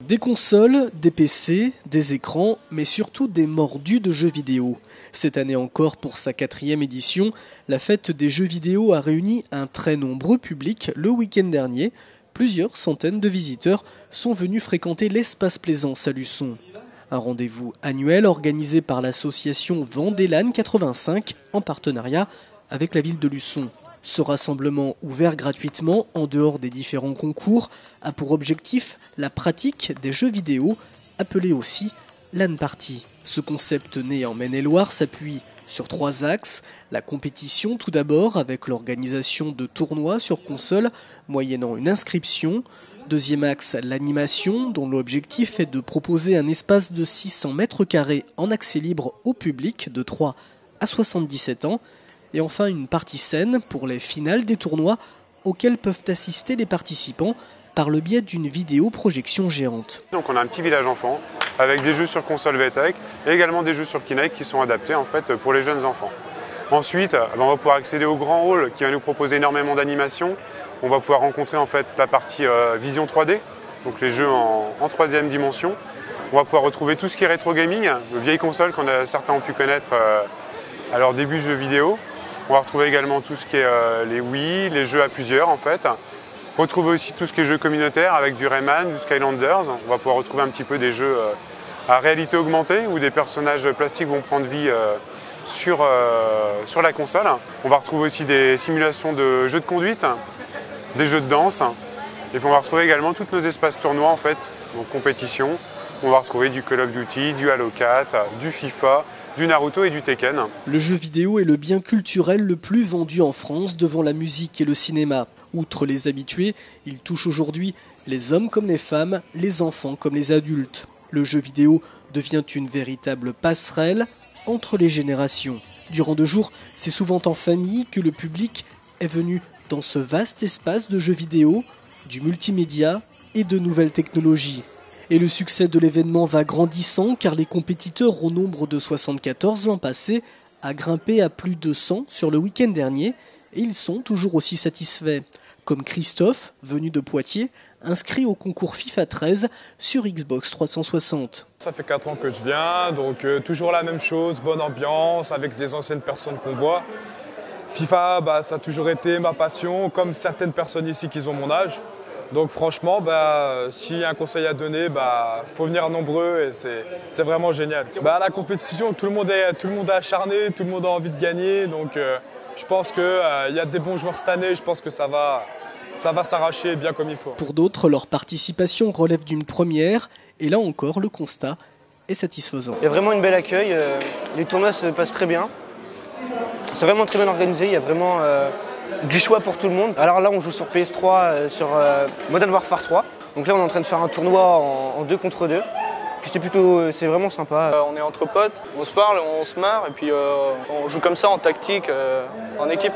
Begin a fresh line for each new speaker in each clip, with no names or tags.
Des consoles, des PC, des écrans, mais surtout des mordus de jeux vidéo. Cette année encore, pour sa 4e édition, la fête des jeux vidéo a réuni un très nombreux public le week-end dernier. Plusieurs centaines de visiteurs sont venus fréquenter l'espace Plaisance à Luçon. Un rendez-vous annuel organisé par l'association Vendélan 85 en partenariat avec la ville de Luçon. Ce rassemblement, ouvert gratuitement en dehors des différents concours, a pour objectif la pratique des jeux vidéo, appelé aussi LAN Party. Ce concept né en Maine-et-Loire s'appuie sur 3 axes. La compétition tout d'abord, avec l'organisation de tournois sur console, moyennant une inscription. Deuxième axe, l'animation, dont l'objectif est de proposer un espace de 600 mètres carrés en accès libre au public de 3 à 77 ans. Et enfin, une partie scène pour les finales des tournois auxquels peuvent assister les participants par le biais d'une vidéo-projection géante.
Donc on a un petit village enfant avec des jeux sur console VTech et également des jeux sur Kinect qui sont adaptés en fait pour les jeunes enfants. Ensuite, on va pouvoir accéder au grand hall qui va nous proposer énormément d'animations. On va pouvoir rencontrer en fait la partie vision 3D, donc les jeux en 3e dimension. On va pouvoir retrouver tout ce qui est rétro gaming, de vieilles consoles certains ont pu connaître à leur début de jeux vidéo. On va retrouver également tout ce qui est les Wii, les jeux à plusieurs en fait. Retrouver aussi tout ce qui est jeux communautaires avec du Rayman, du Skylanders. On va pouvoir retrouver un petit peu des jeux à réalité augmentée où des personnages plastiques vont prendre vie sur la console. On va retrouver aussi des simulations de jeux de conduite, des jeux de danse. Et puis on va retrouver également tous nos espaces tournois en fait, donc compétition. On va retrouver du Call of Duty, du Halo 4, du FIFA, du Naruto et du Tekken.
Le jeu vidéo est le bien culturel le plus vendu en France devant la musique et le cinéma. Outre les habitués, il touche aujourd'hui les hommes comme les femmes, les enfants comme les adultes. Le jeu vidéo devient une véritable passerelle entre les générations. Durant 2 jours, c'est souvent en famille que le public est venu dans ce vaste espace de jeux vidéo, du multimédia et de nouvelles technologies. Et le succès de l'événement va grandissant car les compétiteurs au nombre de 74 l'an passé a grimpé à plus de 100 sur le week-end dernier et ils sont toujours aussi satisfaits. Comme Christophe, venu de Poitiers, inscrit au concours FIFA 13 sur Xbox 360.
Ça fait 4 ans que je viens, donc toujours la même chose, bonne ambiance, avec des anciennes personnes qu'on voit. FIFA, ça a toujours été ma passion, comme certaines personnes ici qui ont mon âge. Donc franchement, s'il y a un conseil à donner, faut venir nombreux et c'est vraiment génial. La compétition, tout le monde est acharné, tout le monde a envie de gagner. Donc je pense qu'il y a des bons joueurs cette année, je pense que ça va s'arracher bien comme il faut.
Pour d'autres, leur participation relève d'une première et là encore, le constat est satisfaisant.
Il y a vraiment une belle accueil, les tournois se passent très bien. C'est vraiment très bien organisé, il y a vraiment du choix pour tout le monde. Alors là, on joue sur PS3, sur Modern Warfare 3. Donc là, on est en train de faire un tournoi en 2 contre 2. Puis c'est vraiment sympa.
On est entre potes, on se parle, on se marre et puis on joue comme ça en tactique, en équipe.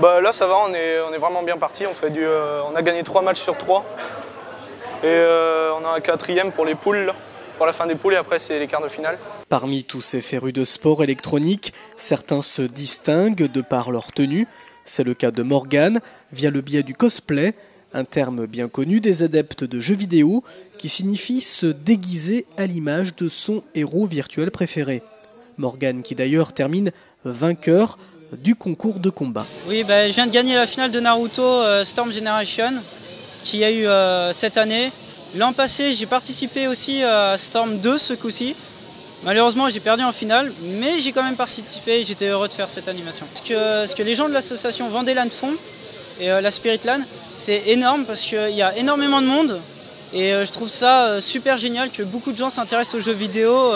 Là, ça va, on est vraiment bien parti. On a gagné 3 matchs sur 3. Et on a un 4e pour les poules, pour la fin des poules et après c'est les quarts de finale.
Parmi tous ces férus de sport électronique, certains se distinguent de par leur tenue. C'est le cas de Morgane, via le biais du cosplay, un terme bien connu des adeptes de jeux vidéo qui signifie se déguiser à l'image de son héros virtuel préféré. Morgane qui d'ailleurs termine vainqueur du concours de combat.
Oui, je viens de gagner la finale de Naruto Storm Generation qui a eu cette année. L'an passé, j'ai participé aussi à Storm 2 ce coup-ci. Malheureusement, j'ai perdu en finale, mais j'ai quand même participé et j'étais heureux de faire cette animation. Ce que les gens de l'association Vendélan font, et la Spirit LAN, c'est énorme parce qu'il y a énormément de monde. Et je trouve ça super génial que beaucoup de gens s'intéressent aux jeux vidéo.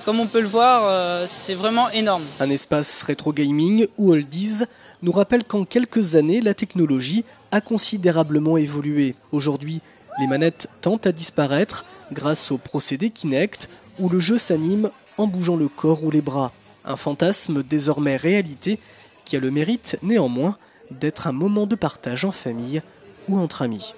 Comme on peut le voir, c'est vraiment énorme.
Un espace rétro gaming ou oldies nous rappelle qu'en quelques années, la technologie a considérablement évolué. Aujourd'hui, les manettes tendent à disparaître grâce au procédé Kinect, où le jeu s'anime en bougeant le corps ou les bras. Un fantasme désormais réalité qui a le mérite néanmoins d'être un moment de partage en famille ou entre amis.